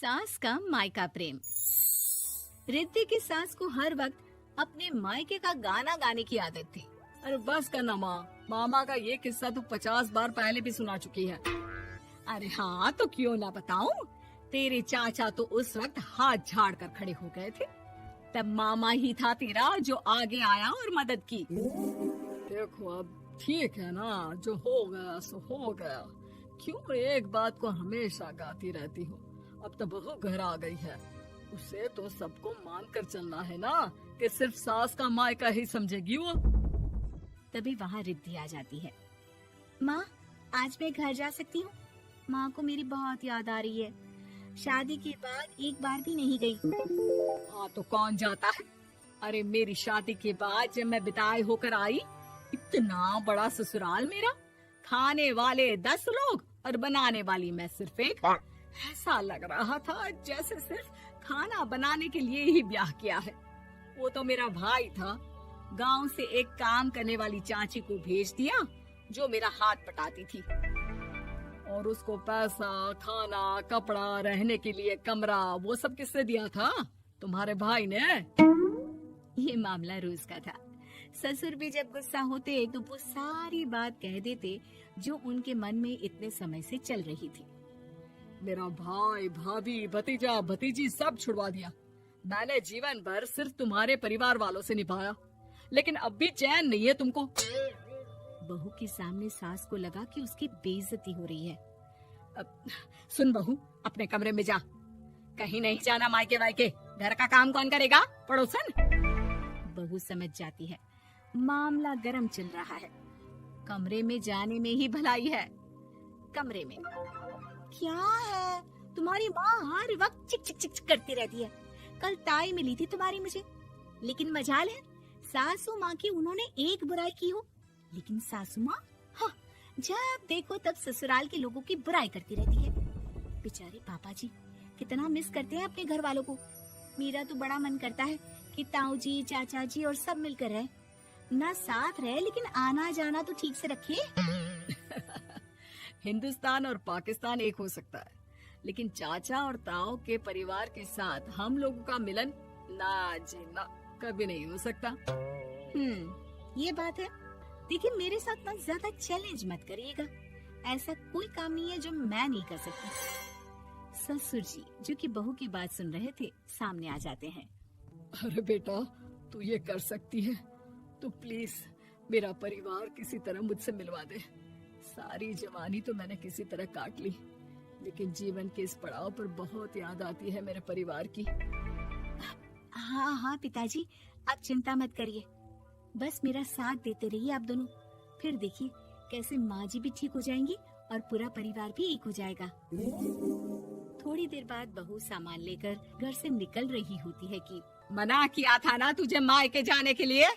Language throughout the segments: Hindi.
सास का मायका प्रेम। रिद्धि की सास को हर वक्त अपने मायके का गाना गाने की आदत थी। अरे बस करना माँ, मामा का ये किस्सा तो 50 बार पहले भी सुना चुकी है। अरे हाँ, तो क्यों ना बताऊं। तेरे चाचा तो उस वक्त हाथ झाड़ कर खड़े हो गए थे। तब मामा ही था तेरा जो आगे आया और मदद की। देखो अब ठीक है ना, जो हो गया सो हो गया। क्यों एक बात को हमेशा गाती रहती हो। अब तो बहू घर आ गई है, उसे तो सबको मान कर चलना है ना, कि सिर्फ सास का मायका ही समझेगी वो। तभी वहाँ रिद्धि आ जाती है। माँ, आज मैं घर जा सकती हूँ? माँ को मेरी बहुत याद आ रही है। शादी के बाद एक बार भी नहीं गई। हाँ तो कौन जाता है। अरे मेरी शादी के बाद जब मैं विदाई होकर आई, इतना बड़ा ससुराल मेरा, खाने वाले 10 लोग और बनाने वाली मैं सिर्फ एक। ऐसा लग रहा था जैसे सिर्फ खाना बनाने के लिए ही ब्याह किया है। वो तो मेरा भाई था, गांव से एक काम करने वाली चाची को भेज दिया जो मेरा हाथ पटाती थी, और उसको पैसा, खाना, कपड़ा, रहने के लिए कमरा, वो सब किसने दिया था? तुम्हारे भाई ने। ये मामला रोज का था। ससुर भी जब गुस्सा होते तो वो सारी बात कह देते जो उनके मन में इतने समय से चल रही थी। मेरा भाई, भाभी, भतीजा, भतीजी सब छुड़वा दिया। मैंने जीवन भर सिर्फ तुम्हारे परिवार वालों से निभाया, लेकिन अब भी चैन नहीं है तुमको। बहू के सामने सास को लगा कि उसकी बेइज्जती हो रही है। अब सुन बहू, अपने कमरे में जा, कहीं नहीं जाना मायके वायके। घर का काम कौन करेगा? पड़ोसन। बहू समझ जाती है मामला गर्म चल रहा है। कमरे में जाने में ही भलाई है। कमरे में क्या है? तुम्हारी माँ हर वक्त चिक चिक चिक चिक करती रहती है। कल ताई मिली थी तुम्हारी मुझे, लेकिन मजाल है सासू माँ की उन्होंने एक बुराई की हो, लेकिन सासू माँ हाँ, जब देखो तब ससुराल के लोगों की बुराई करती रहती है। बेचारे पापा जी कितना मिस करते हैं अपने घर वालों को। मेरा तो बड़ा मन करता है कि ताऊ जी, चाचा जी और सब मिलकर रहे, ना साथ रहे लेकिन आना जाना तो ठीक से रखे। हिंदुस्तान और पाकिस्तान एक हो सकता है, लेकिन चाचा और ताऊ के परिवार के साथ हम लोगों का मिलन ना जी ना, कभी नहीं हो सकता। ये बात है। देखिए मेरे साथ ना ज्यादा चैलेंज मत करिएगा। ऐसा कोई काम नहीं है जो मैं नहीं कर सकती। ससुर जी जो कि बहू की बात सुन रहे थे सामने आ जाते हैं। अरे बेटा, तू ये कर सकती है तो प्लीज मेरा परिवार किसी तरह मुझसे मिलवा दे। सारी जवानी तो मैंने किसी तरह काट ली, लेकिन जीवन के इस पड़ाव पर बहुत याद आती है मेरे परिवार की। हाँ हाँ पिताजी, आप चिंता मत करिए, बस मेरा साथ देते रहिए आप दोनों। फिर देखिए कैसे माँ जी भी ठीक हो जाएंगी और पूरा परिवार भी एक हो जाएगा। थोड़ी देर बाद बहू सामान लेकर घर से निकल रही होती है कि मना किया था ना तुझे मायके जाने के लिए,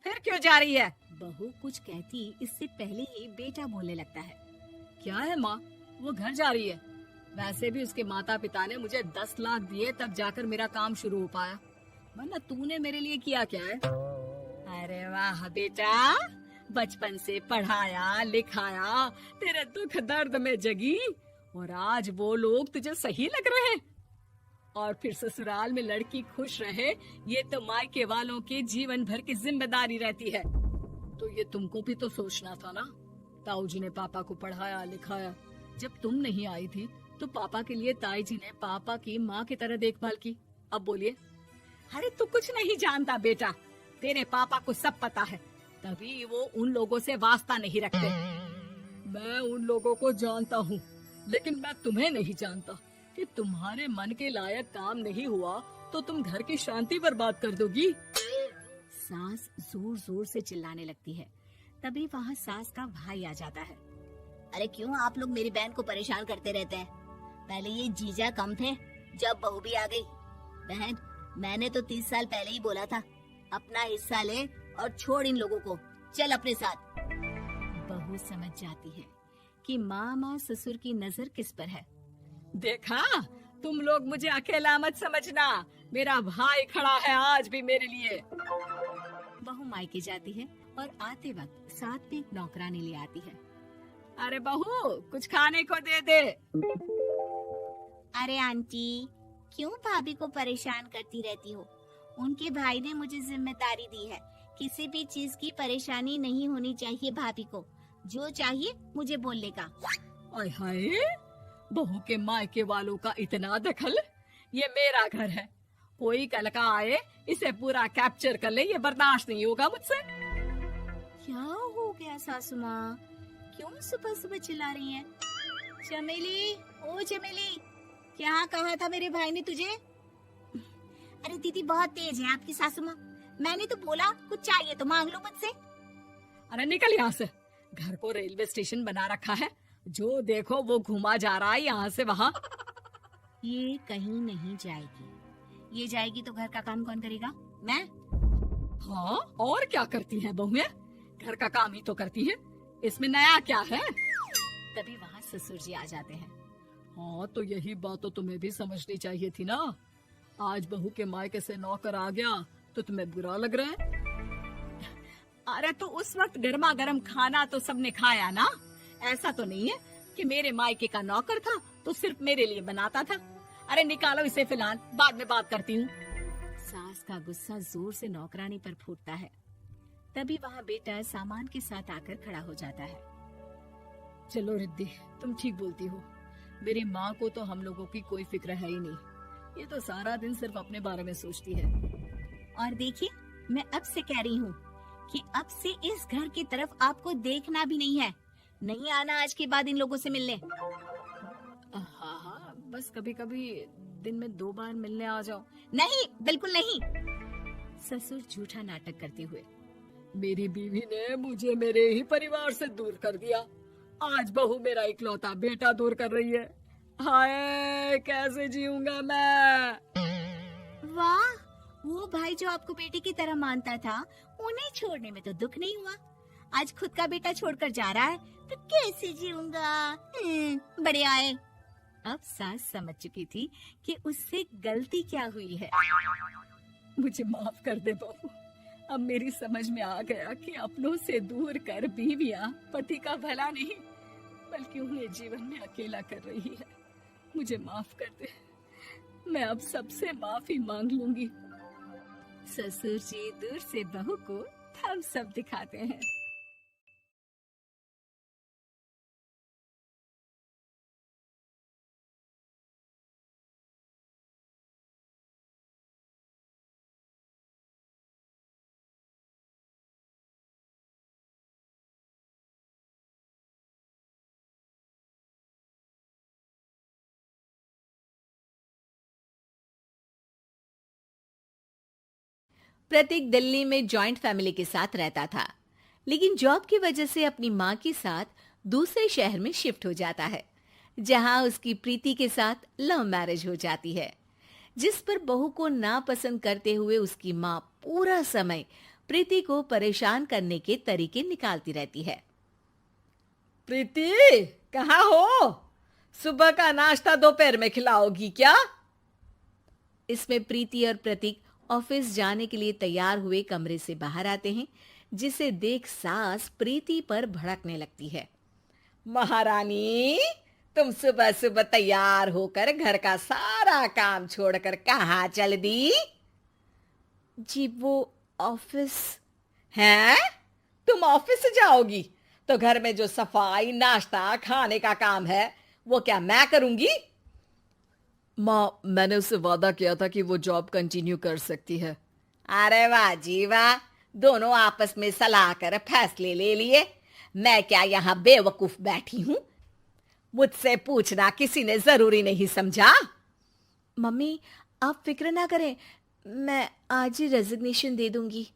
फिर क्यों जा रही है? बहू कुछ कहती इससे पहले ही बेटा बोलने लगता है। क्या है माँ, वो घर जा रही है। वैसे भी उसके माता पिता ने मुझे 10 लाख दिए तब जाकर मेरा काम शुरू हो पाया, वरना तूने मेरे लिए किया क्या है? अरे वाह बेटा, बचपन से पढ़ाया लिखाया, तेरे दुख दर्द में जगी, और आज वो लोग तुझे सही लग रहे हैं। और फिर ससुराल में लड़की खुश रहे, ये तो मायके वालों की जीवन भर की जिम्मेदारी रहती है। तो ये तुमको भी तो सोचना था ना। ताऊ जी ने पापा को पढ़ाया लिखाया, जब तुम नहीं आई थी तो पापा के लिए ताई जी ने पापा की माँ की तरह देखभाल की। अब बोलिए। अरे तू कुछ नहीं जानता बेटा, तेरे पापा को सब पता है, तभी वो उन लोगों से वास्ता नहीं रखते। मैं उन लोगों को जानता हूँ, लेकिन मैं तुम्हें नहीं जानता कि तुम्हारे मन के लायक काम नहीं हुआ तो तुम घर की शांति बर्बाद कर दोगी। सास जोर जोर से चिल्लाने लगती है। तभी वहाँ सास का भाई आ जाता है। अरे क्यों आप लोग मेरी बहन को परेशान करते रहते हैं? पहले ये जीजा कम थे, जब बहू भी आ गई। बहन, मैंने तो 30 साल पहले ही बोला था, अपना हिस्सा ले और छोड़ इन लोगों को, चल अपने साथ। बहू समझ जाती है कि मामा ससुर की नजर किस पर है। देखा, तुम लोग मुझे अकेला मत समझना, मेरा भाई खड़ा है आज भी मेरे लिए। बहू मायके जाती है और आते वक्त साथ में एक नौकरानी ले आती है। अरे बहू, कुछ खाने को दे दे। अरे आंटी, क्यों भाभी को परेशान करती रहती हो? उनके भाई ने मुझे जिम्मेदारी दी है। किसी भी चीज की परेशानी नहीं होनी चाहिए भाभी को। जो चाहिए मुझे बोलने का। आय हाय, बहू के मायके वालों का इतना दखल। ये मेरा घर है, कोई कल का आए इसे पूरा कैप्चर कर ले, ये बर्दाश्त नहीं होगा मुझसे। क्या हो गया सासू माँ? क्यों सुबह सुबह चिल्ला रही हैं? चमेली, ओ चमेली, क्या कहा था मेरे भाई ने तुझे? अरे दीदी बहुत तेज है आपकी सासू माँ। मैंने तो बोला कुछ चाहिए तो मांग लो मुझसे। अरे निकल यहाँ से, घर को रेलवे स्टेशन बना रखा है, जो देखो वो घुमा जा रहा है यहाँ से वहाँ। ये कहीं नहीं जाएगी। ये जाएगी तो घर का काम कौन करेगा? मैं। हाँ, और क्या करती है बहुएं? घर का काम ही तो करती है, इसमें नया क्या है? तभी वहाँ ससुर जी आ जाते हैं। हाँ, तो यही बात तो तुम्हें भी समझनी चाहिए थी ना। आज बहू के मायके से नौकर आ गया तो तुम्हें बुरा लग रहा है? अरे तो उस वक्त गर्मा गर्म खाना तो सबने खाया ना। ऐसा तो नहीं है कि मेरे मायके का नौकर था तो सिर्फ मेरे लिए बनाता था। अरे निकालो इसे, फिलहाल बाद में बात करती हूँ। सास का गुस्सा जोर से नौकरानी पर फूटता है। तभी वहाँ बेटा सामान के साथ आकर खड़ा हो जाता है। चलो रिद्धि, तुम ठीक बोलती हो। मेरी माँ को तो हम लोगों की कोई फिक्र है ही नहीं, ये तो सारा दिन सिर्फ अपने बारे में सोचती है। और देखिए, मैं अब से कह रही हूँ कि अब से इस घर की तरफ आपको देखना भी नहीं है। नहीं आना आज के बाद इन लोगों से मिलने। हाँ, बस कभी कभी दिन में 2 बार मिलने आ जाओ। नहीं, बिल्कुल नहीं। ससुर झूठा नाटक करते हुए। मेरी बीवी ने मुझे मेरे ही परिवार से दूर कर दिया, आज बहू मेरा इकलौता बेटा दूर कर रही है। हाय, कैसे जीऊंगा मैं? वाह, वो भाई जो आपको बेटे की तरह मानता था, उन्हें छोड़ने में तो दुख नहीं हुआ। आज खुद का बेटा छोड़कर जा रहा है तो कैसे जीऊंगा? बड़े आए। अब सास समझ चुकी थी कि उससे गलती क्या हुई है। मुझे माफ कर दे बहू, अब मेरी समझ में आ गया कि अपनों से दूर कर बीवियां पति का भला नहीं बल्कि उन्हें जीवन में अकेला कर रही है। मुझे माफ कर दे, मैं अब सबसे माफी मांग लूंगी। ससुर जी दूर से बहू को थम्स अप दिखाते हैं। प्रतीक दिल्ली में जॉइंट फैमिली के साथ रहता था, लेकिन जॉब की वजह से अपनी माँ के साथ दूसरे शहर में शिफ्ट हो जाता है, जहां उसकी प्रीति के साथ लव मैरिज हो जाती है, जिस पर बहू को नापसंद करते हुए उसकी माँ पूरा समय प्रीति को परेशान करने के तरीके निकालती रहती है। प्रीति, कहाँ हो? सुबह का नाश्ता दोपहर में खिलाओगी क्या? इसमें प्रीति और प्रतीक ऑफिस जाने के लिए तैयार हुए कमरे से बाहर आते हैं, जिसे देख सास प्रीति पर भड़कने लगती है। महारानी, तुम सुबह सुबह तैयार होकर घर का सारा काम छोड़कर कहाँ चल दी? जी वो ऑफिस। हैं? तुम ऑफिस जाओगी तो घर में जो सफाई, नाश्ता, खाने का काम है वो क्या मैं करूंगी? माँ, मैंने उससे वादा किया था कि वो जॉब कंटिन्यू कर सकती है। अरे वाह जी वाह, दोनों आपस में सलाह कर फैसले ले लिए। मैं क्या यहाँ बेवकूफ बैठी हूँ? मुझसे पूछना किसी ने जरूरी नहीं समझा? मम्मी, आप फिक्र ना करें, मैं आज ही रेजिग्नेशन दे दूंगी।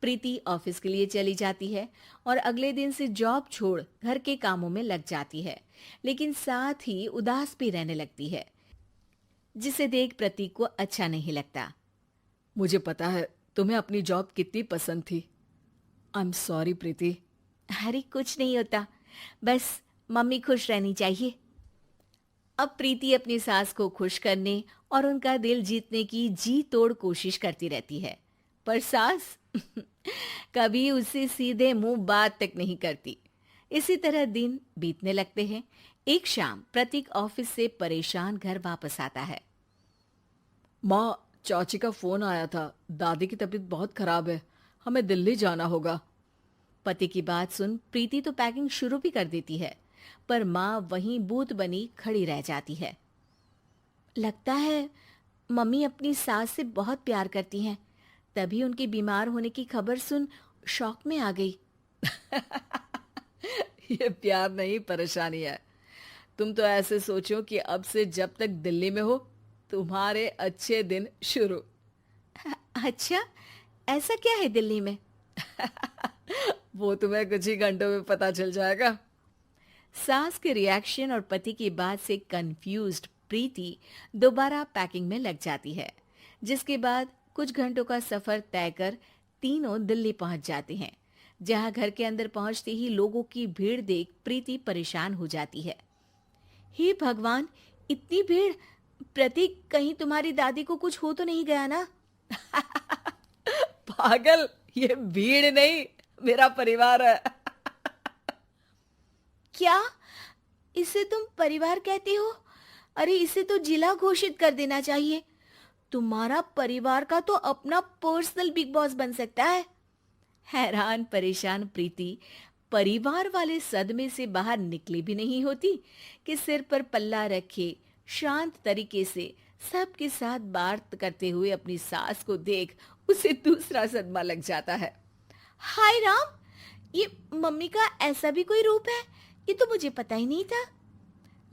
प्रीति ऑफिस के लिए चली जाती है और अगले दिन से जॉब छोड़ घर के कामों में लग जाती है, लेकिन साथ ही उदास भी रहने लगती है, जिसे देख प्रतीक को अच्छा नहीं लगता। मुझे पता है तुम्हें अपनी जॉब कितनी पसंद थी। आई एम सॉरी प्रीति। अरे कुछ नहीं होता, बस मम्मी खुश रहनी चाहिए। अब प्रीति अपनी सास को खुश करने और उनका दिल जीतने की जी तोड़ कोशिश करती रहती है, पर सास कभी उससे सीधे मुंह बात तक नहीं करती। इसी तरह दिन बीतने लगते हैं। एक शाम प्रतीक ऑफिस से परेशान घर वापस आता है। माँ, चाची का फोन आया था। दादी की तबीयत बहुत खराब है, हमें दिल्ली जाना होगा। पति की बात सुन प्रीति तो पैकिंग शुरू भी कर देती है, पर माँ वहीं बूत बनी खड़ी रह जाती है। लगता है मम्मी अपनी सास से बहुत प्यार करती हैं, तभी उनके बीमार होने की खबर सुन शॉक में आ गई। ये प्यार नहीं, परेशानी है। तुम तो ऐसे सोचो कि अब से जब तक दिल्ली में हो तुम्हारे अच्छे दिन शुरू। अच्छा, ऐसा क्या है दिल्ली में? वो तुम्हें कुछ ही घंटों में पता चल जाएगा। सास के रिएक्शन और पति की बात से कंफ्यूज्ड प्रीति दोबारा पैकिंग में लग जाती है, जिसके बाद कुछ घंटों का सफर तय कर तीनों दिल्ली पहुंच जाते हैं, जहां घर के अंदर पहुंचते ही लोगों की भीड़ देख प्रीति परेशान हो जाती है। हे भगवान, इतनी भीड़! प्रतीक, कहीं तुम्हारी दादी को कुछ हो तो नहीं गया ना? पागल, ये भीड़ नहीं, मेरा परिवार है। क्या? इसे तुम परिवार कहते हो? अरे इसे तो जिला घोषित कर देना चाहिए। तुम्हारा परिवार का तो अपना पर्सनल बिग बॉस बन सकता है। हैरान परेशान प्रीति परिवार वाले सदमे से बाहर निकली भी नहीं होती कि सिर पर पल्ला रखे शांत तरीके से सबके साथ बात करते हुए अपनी सास को देख उसे दूसरा सदमा लग जाता है। हाय राम, ये मम्मी का ऐसा भी कोई रूप है? ये तो मुझे पता ही नहीं था।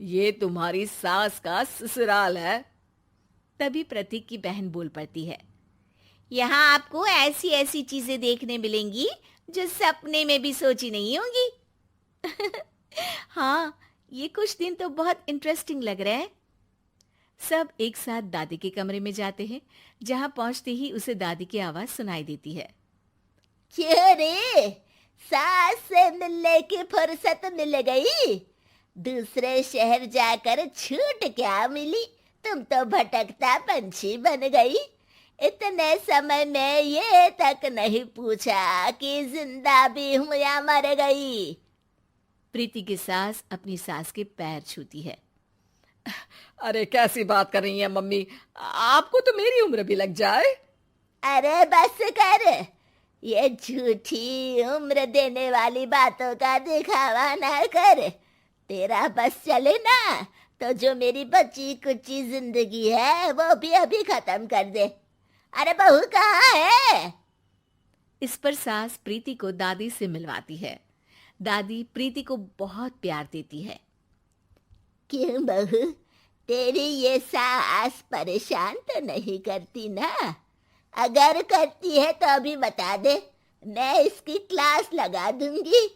ये तुम्हारी सास का ससुराल है। तभी प्रतीक की बहन बोल पड़ती है, यहाँ आपको ऐसी ऐसी चीजें देखने मिलेंगी जो सपने में भी सोची नहीं होंगी। हाँ, ये कुछ दिन तो बहुत इंटरेस्टिंग लग रहा है। सब एक साथ दादी के कमरे में जाते हैं, जहां पहुंचते ही उसे दादी की आवाज सुनाई देती है। क्यों रे, सास से मिलने की फुर्सत मिल गई? दूसरे शहर जाकर छूट क्या मिली? तुम तो भटकता पंछी बन गई। इतने समय में ये तक नहीं पूछा कि जिंदा भी हूं या मर गई। प्रीति की सास अपनी सास के पैर छूती है। अरे कैसी बात कर रही है मम्मी, आपको तो मेरी उम्र भी लग जाए। अरे बस कर, ये झूठी उम्र देने वाली बातों का दिखावा ना कर। तेरा बस चले ना तो जो मेरी बची कुची जिंदगी है वो भी अभी खत्म कर दे। अरे बहू कहाँ है? इस पर सास प्रीति को दादी से मिलवाती है। दादी प्रीति को बहुत प्यार देती है। क्यों बहू, तेरी ये सास परेशान तो नहीं करती ना? अगर करती है तो अभी बता दे, मैं इसकी क्लास लगा दूंगी।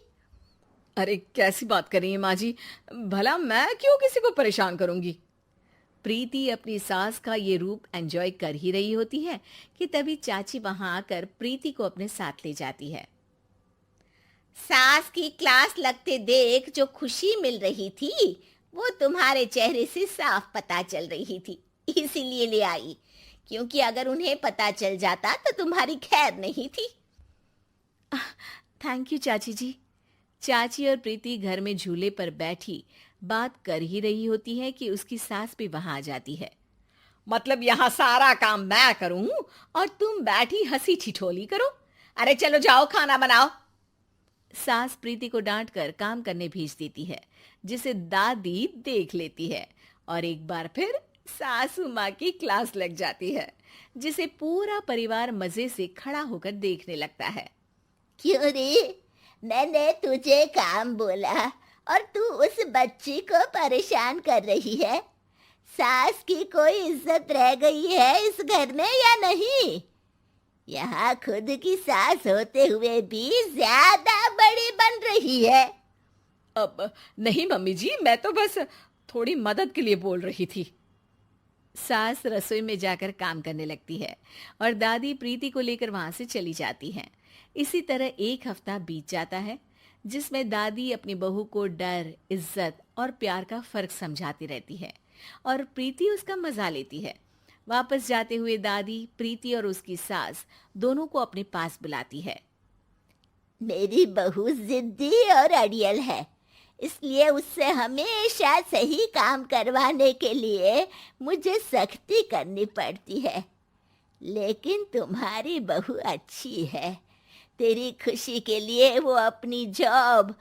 अरे कैसी बात कर रही है माँ जी, भला मैं क्यों किसी को परेशान करूंगी। प्रीति अपनी सास का ये रूप एंजॉय कर ही रही होती है कि तभी चाची वहां आकर प्रीति को अपने साथ ले जाती है। सास की क्लास लगते देख जो खुशी मिल रही थी वो तुम्हारे चेहरे से साफ पता चल रही थी, इसीलिए ले आई, क्योंकि अगर उन्हें पता चल जाता तो तुम्हारी खैर नहीं थी। थैंक यू चाची जी। चाची और प्रीति घर में झूले पर बैठी बात कर ही रही होती है कि उसकी सास भी वहां आ जाती है। मतलब यहाँ सारा काम मैं करूं और तुम बैठी हंसी ठिठोली करो? अरे चलो जाओ, खाना बनाओ। सास प्रीति को डांटकर काम करने भेज देती है, जिसे दादी देख लेती है और एक बार फिर सासू माँ की क्लास लग जाती है, जिसे पूरा परिवार मजे से खड़ा होकर देखने लगता है। क्यों रे, मैंने तुझे काम बोला और तू उस बच्ची को परेशान कर रही है? सास की कोई इज्जत रह गई है इस घर में या नहीं? यहाँ खुद की सास होते हुए भी ज्यादा बड़ी बन रही है। अब नहीं मम्मी जी, मैं तो बस थोड़ी मदद के लिए बोल रही थी। सास रसोई में जाकर काम करने लगती है और दादी प्रीति को लेकर वहां से चली जाती हैं। इसी तरह एक हफ्ता बीत जाता है, जिसमें दादी अपनी बहू को डर, इज्जत और प्यार का फर्क समझाती रहती है और प्रीति उसका मजा लेती है। वापस जाते हुए दादी प्रीति और उसकी सास दोनों को अपने पास बुलाती है। मेरी बहू जिद्दी और अड़ियल है, इसलिए उससे हमेशा सही काम करवाने के लिए मुझे सख्ती करनी पड़ती है। लेकिन तुम्हारी बहू अच्छी है। तेरी खुशी के लिए वो अपनी जॉब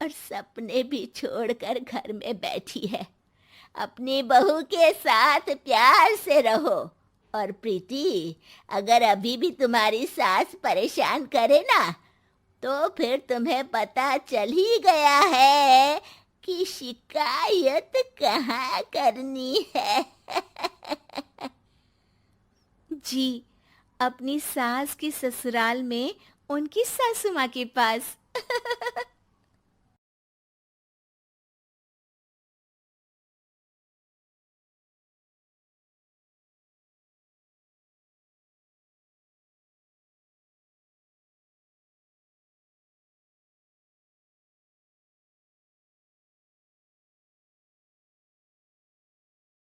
और सपने भी छोड़कर घर में बैठी है। अपनी बहू के साथ प्यार से रहो। और प्रीति, अगर अभी भी तुम्हारी सास परेशान करे ना, तो फिर तुम्हें पता चल ही गया है कि शिकायत कहाँ करनी है। जी, अपनी सास के ससुराल में उनकी सासू माँ के पास।